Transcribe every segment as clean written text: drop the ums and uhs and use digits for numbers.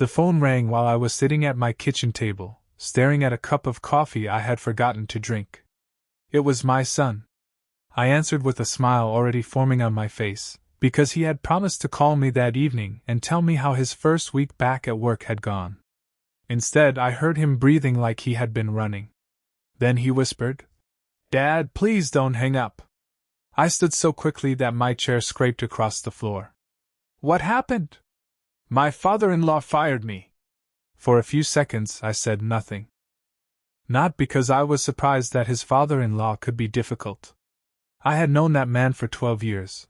The phone rang while I was sitting at my kitchen table, staring at a cup of coffee I had forgotten to drink. It was my son. I answered with a smile already forming on my face, because he had promised to call me that evening and tell me how his first week back at work had gone. Instead, I heard him breathing like he had been running. Then he whispered, "Dad, please don't hang up." I stood so quickly that my chair scraped across the floor. "What happened?" "My father-in-law fired me." For a few seconds I said nothing. Not because I was surprised that his father-in-law could be difficult. I had known that man for 12 years.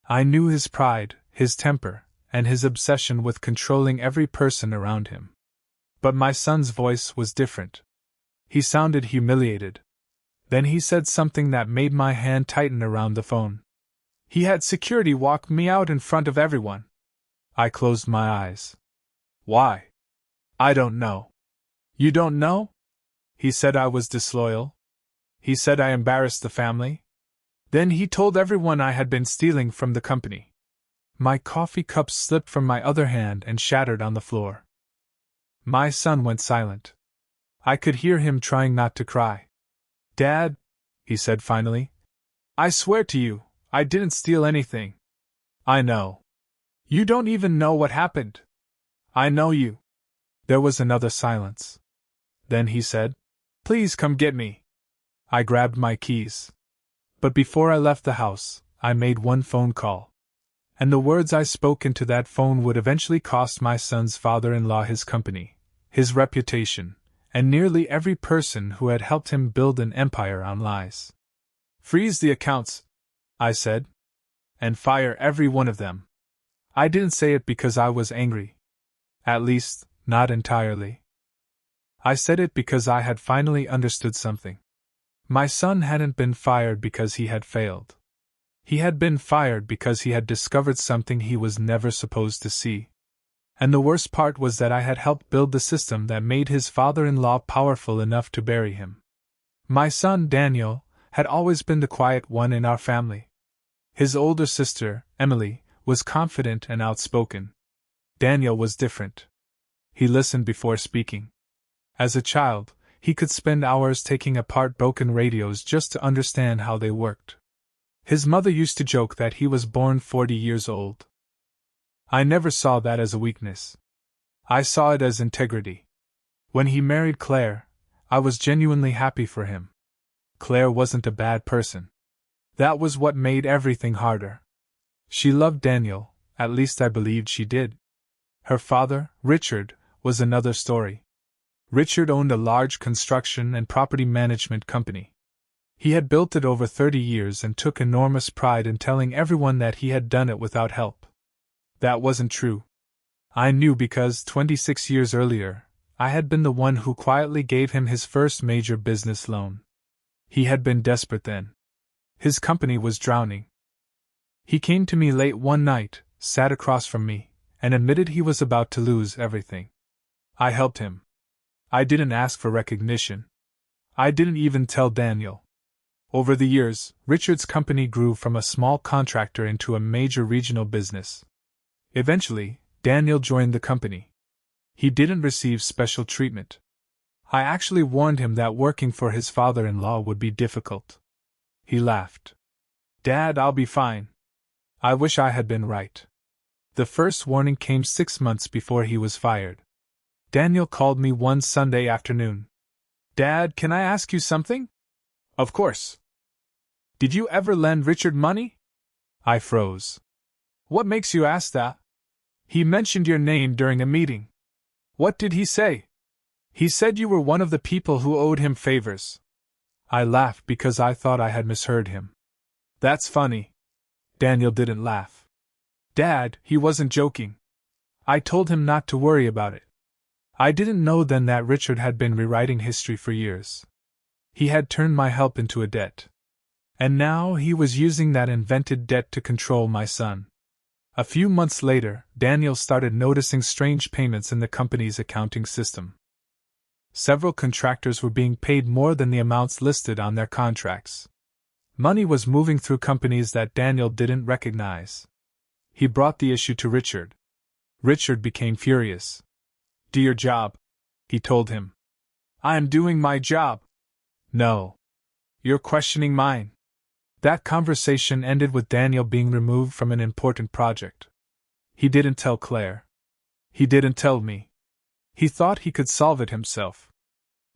I knew his pride, his temper, and his obsession with controlling every person around him. But my son's voice was different. He sounded humiliated. Then he said something that made my hand tighten around the phone. He had security walk me out in front of everyone. I closed my eyes. "Why?" "I don't know." "You don't know?" "He said I was disloyal. He said I embarrassed the family. Then he told everyone I had been stealing from the company." My coffee cup slipped from my other hand and shattered on the floor. My son went silent. I could hear him trying not to cry. "Dad," he said finally, "I swear to you, I didn't steal anything." "I know. You don't even know what happened." "I know you." There was another silence. Then he said, "Please come get me." I grabbed my keys. But before I left the house, I made one phone call. And the words I spoke into that phone would eventually cost my son's father-in-law his company, his reputation, and nearly every person who had helped him build an empire on lies. "Freeze the accounts," I said. "And fire every one of them." I didn't say it because I was angry. At least, not entirely. I said it because I had finally understood something. My son hadn't been fired because he had failed. He had been fired because he had discovered something he was never supposed to see. And the worst part was that I had helped build the system that made his father-in-law powerful enough to bury him. My son, Daniel, had always been the quiet one in our family. His older sister, Emily, was confident and outspoken. Daniel was different. He listened before speaking. As a child, he could spend hours taking apart broken radios just to understand how they worked. His mother used to joke that he was born 40 years old. I never saw that as a weakness. I saw it as integrity. When he married Claire, I was genuinely happy for him. Claire wasn't a bad person. That was what made everything harder. She loved Daniel, at least I believed she did. Her father, Richard, was another story. Richard owned a large construction and property management company. He had built it over 30 years and took enormous pride in telling everyone that he had done it without help. That wasn't true. I knew because 26 years earlier, I had been the one who quietly gave him his first major business loan. He had been desperate then. His company was drowning. He came to me late one night, sat across from me, and admitted he was about to lose everything. I helped him. I didn't ask for recognition. I didn't even tell Daniel. Over the years, Richard's company grew from a small contractor into a major regional business. Eventually, Daniel joined the company. He didn't receive special treatment. I actually warned him that working for his father-in-law would be difficult. He laughed. "Dad, I'll be fine." I wish I had been right. The first warning came 6 months before he was fired. Daniel called me one Sunday afternoon. "Dad, can I ask you something?" "Of course." "Did you ever lend Richard money?" I froze. "What makes you ask that?" "He mentioned your name during a meeting." "What did he say?" "He said you were one of the people who owed him favors." I laughed because I thought I had misheard him. "That's funny." Daniel didn't laugh. "Dad, he wasn't joking. I told him not to worry about it." I didn't know then that Richard had been rewriting history for years. He had turned my help into a debt. And now he was using that invented debt to control my son. A few months later, Daniel started noticing strange payments in the company's accounting system. Several contractors were being paid more than the amounts listed on their contracts. Money was moving through companies that Daniel didn't recognize. He brought the issue to Richard. Richard became furious. Do your job, he told him. I am doing my job. No. You're questioning mine. That conversation ended with Daniel being removed from an important project. He didn't tell Claire. He didn't tell me. He thought he could solve it himself.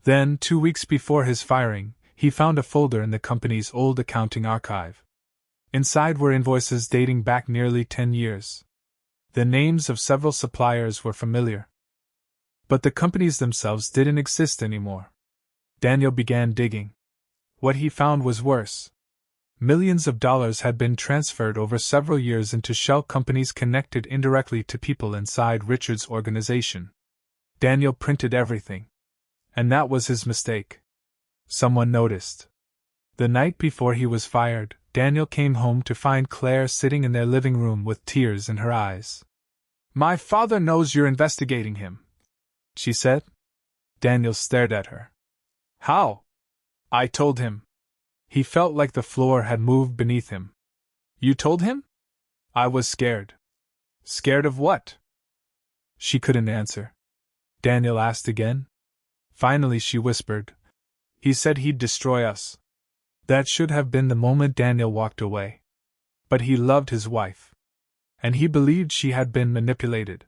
Then, 2 weeks before his firing, he found a folder in the company's old accounting archive. Inside were invoices dating back nearly 10 years. The names of several suppliers were familiar. But the companies themselves didn't exist anymore. Daniel began digging. What he found was worse. Millions of dollars had been transferred over several years into shell companies connected indirectly to people inside Richard's organization. Daniel printed everything. And that was his mistake. Someone noticed. The night before he was fired, Daniel came home to find Claire sitting in their living room with tears in her eyes. My father knows you're investigating him, she said. Daniel stared at her. How? I told him. He felt like the floor had moved beneath him. You told him? I was scared. Scared of what? She couldn't answer. Daniel asked again. Finally she whispered. He said he'd destroy us. That should have been the moment Daniel walked away. But he loved his wife. And he believed she had been manipulated.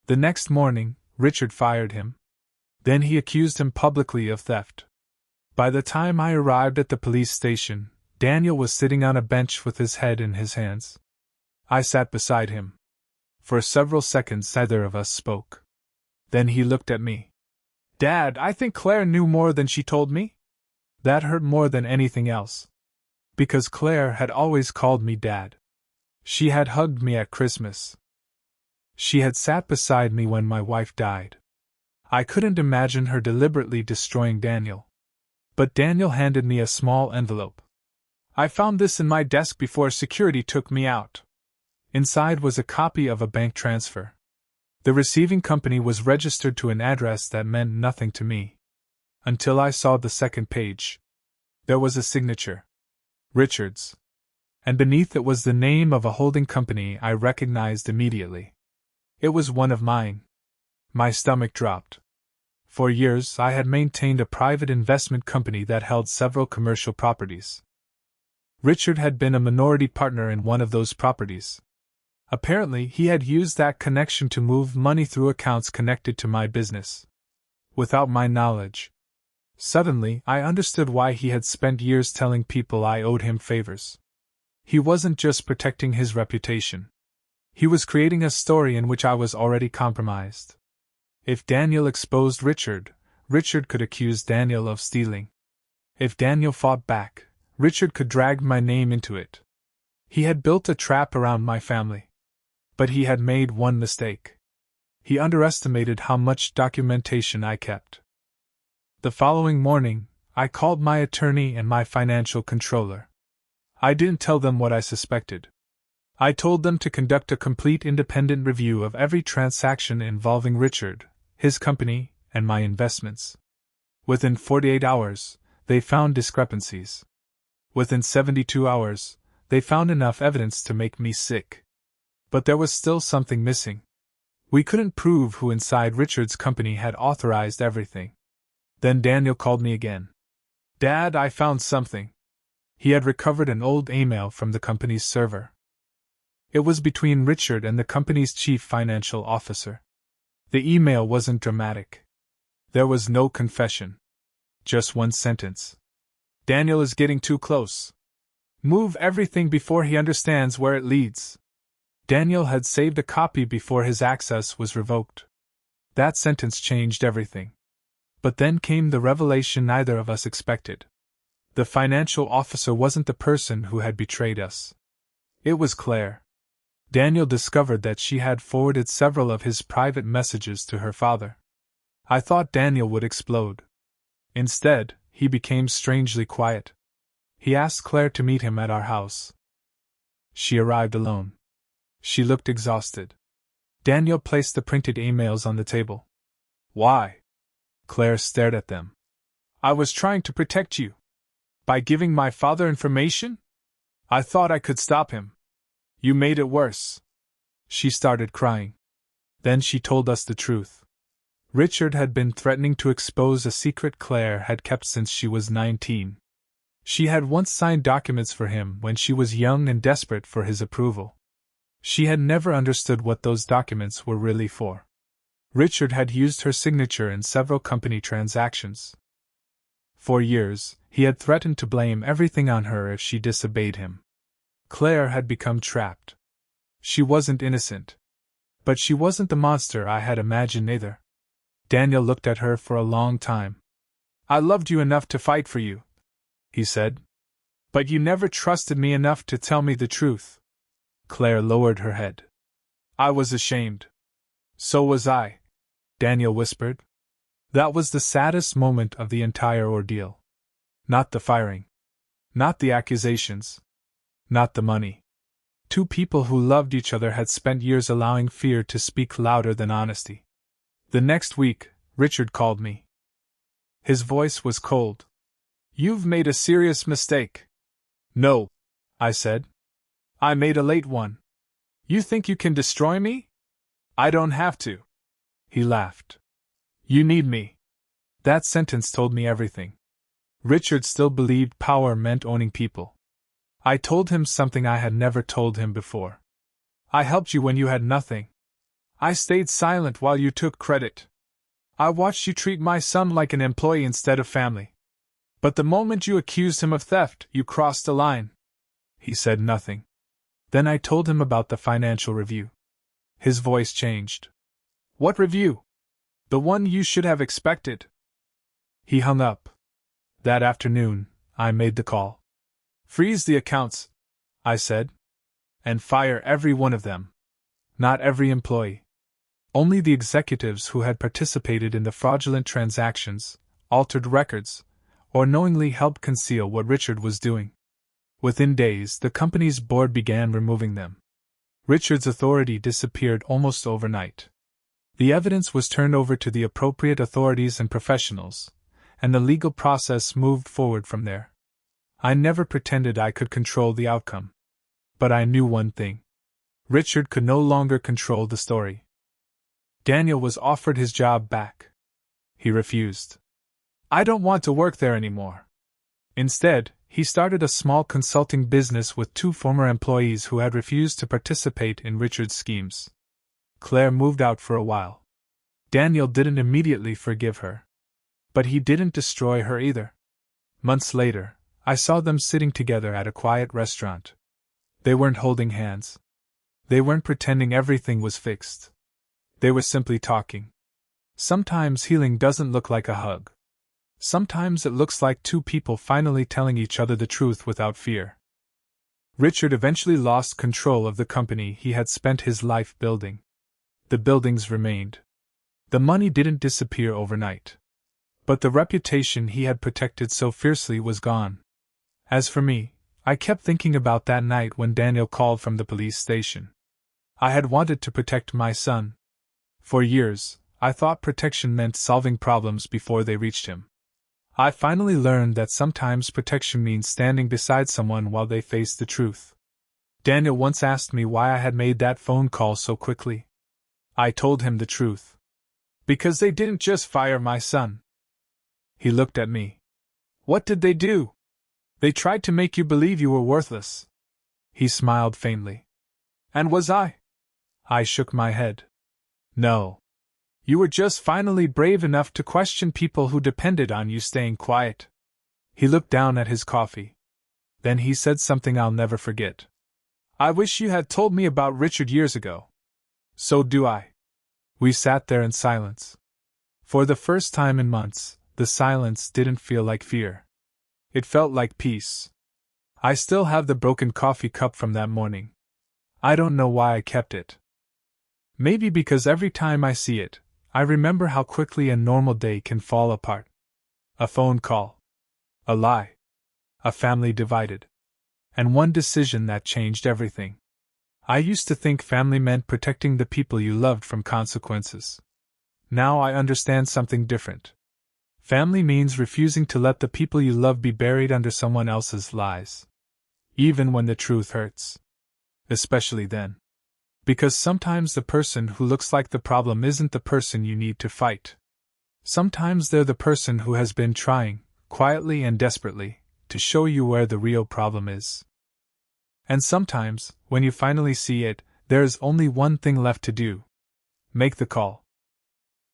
The next morning, Richard fired him. Then he accused him publicly of theft. By the time I arrived at the police station, Daniel was sitting on a bench with his head in his hands. I sat beside him. For several seconds neither of us spoke. Then he looked at me. Dad, I think Claire knew more than she told me? That hurt more than anything else. Because Claire had always called me Dad. She had hugged me at Christmas. She had sat beside me when my wife died. I couldn't imagine her deliberately destroying Daniel. But Daniel handed me a small envelope. I found this in my desk before security took me out. Inside was a copy of a bank transfer. The receiving company was registered to an address that meant nothing to me. Until I saw the second page. There was a signature. Richards. And beneath it was the name of a holding company I recognized immediately. It was one of mine. My stomach dropped. For years I had maintained a private investment company that held several commercial properties. Richard had been a minority partner in one of those properties. Apparently, he had used that connection to move money through accounts connected to my business. Without my knowledge. Suddenly, I understood why he had spent years telling people I owed him favors. He wasn't just protecting his reputation. He was creating a story in which I was already compromised. If Daniel exposed Richard, Richard could accuse Daniel of stealing. If Daniel fought back, Richard could drag my name into it. He had built a trap around my family. But he had made one mistake. He underestimated how much documentation I kept. The following morning, I called my attorney and my financial controller. I didn't tell them what I suspected. I told them to conduct a complete independent review of every transaction involving Richard, his company, and my investments. Within 48 hours, they found discrepancies. Within 72 hours, they found enough evidence to make me sick. But there was still something missing. We couldn't prove who inside Richard's company had authorized everything. Then Daniel called me again. Dad, I found something. He had recovered an old email from the company's server. It was between Richard and the company's chief financial officer. The email wasn't dramatic. There was no confession. Just one sentence. Daniel is getting too close. Move everything before he understands where it leads. Daniel had saved a copy before his access was revoked. That sentence changed everything. But then came the revelation neither of us expected. The financial officer wasn't the person who had betrayed us. It was Claire. Daniel discovered that she had forwarded several of his private messages to her father. I thought Daniel would explode. Instead, he became strangely quiet. He asked Claire to meet him at our house. She arrived alone. She looked exhausted. Daniel placed the printed emails on the table. Why? Claire stared at them. I was trying to protect you. By giving my father information? I thought I could stop him. You made it worse. She started crying. Then she told us the truth. Richard had been threatening to expose a secret Claire had kept since she was 19. She had once signed documents for him when she was young and desperate for his approval. She had never understood what those documents were really for. Richard had used her signature in several company transactions. For years, he had threatened to blame everything on her if she disobeyed him. Claire had become trapped. She wasn't innocent. But she wasn't the monster I had imagined either. Daniel looked at her for a long time. "I loved you enough to fight for you," he said. "But you never trusted me enough to tell me the truth." Claire lowered her head. "I was ashamed." "So was I," Daniel whispered. That was the saddest moment of the entire ordeal. Not the firing. Not the accusations. Not the money. Two people who loved each other had spent years allowing fear to speak louder than honesty. The next week, Richard called me. His voice was cold. "You've made a serious mistake." "No," I said. "I made a late one." "You think you can destroy me?" "I don't have to." He laughed. "You need me." That sentence told me everything. Richard still believed power meant owning people. I told him something I had never told him before. "I helped you when you had nothing. I stayed silent while you took credit. I watched you treat my son like an employee instead of family. But the moment you accused him of theft, you crossed a line." He said nothing. Then I told him about the financial review. His voice changed. "What review?" "The one you should have expected." He hung up. That afternoon, I made the call. "Freeze the accounts," I said. "And fire every one of them. Not every employee. Only the executives who had participated in the fraudulent transactions, altered records, or knowingly helped conceal what Richard was doing." Within days, the company's board began removing them. Richard's authority disappeared almost overnight. The evidence was turned over to the appropriate authorities and professionals, and the legal process moved forward from there. I never pretended I could control the outcome. But I knew one thing. Richard could no longer control the story. Daniel was offered his job back. He refused. "I don't want to work there anymore." Instead, he started a small consulting business with two former employees who had refused to participate in Richard's schemes. Claire moved out for a while. Daniel didn't immediately forgive her. But he didn't destroy her either. Months later, I saw them sitting together at a quiet restaurant. They weren't holding hands. They weren't pretending everything was fixed. They were simply talking. Sometimes healing doesn't look like a hug. Sometimes it looks like two people finally telling each other the truth without fear. Richard eventually lost control of the company he had spent his life building. The buildings remained. The money didn't disappear overnight. But the reputation he had protected so fiercely was gone. As for me, I kept thinking about that night when Daniel called from the police station. I had wanted to protect my son. For years, I thought protection meant solving problems before they reached him. I finally learned that sometimes protection means standing beside someone while they face the truth. Daniel once asked me why I had made that phone call so quickly. I told him the truth. "Because they didn't just fire my son." He looked at me. "What did they do?" "They tried to make you believe you were worthless." He smiled faintly. "And was I?" I shook my head. "No. You were just finally brave enough to question people who depended on you staying quiet." He looked down at his coffee. Then he said something I'll never forget. "I wish you had told me about Richard years ago." "So do I." We sat there in silence. For the first time in months, the silence didn't feel like fear. It felt like peace. I still have the broken coffee cup from that morning. I don't know why I kept it. Maybe because every time I see it, I remember how quickly a normal day can fall apart. A phone call. A lie. A family divided. And one decision that changed everything. I used to think family meant protecting the people you loved from consequences. Now I understand something different. Family means refusing to let the people you love be buried under someone else's lies. Even when the truth hurts. Especially then. Because sometimes the person who looks like the problem isn't the person you need to fight. Sometimes they're the person who has been trying, quietly and desperately, to show you where the real problem is. And sometimes, when you finally see it, there is only one thing left to do: make the call.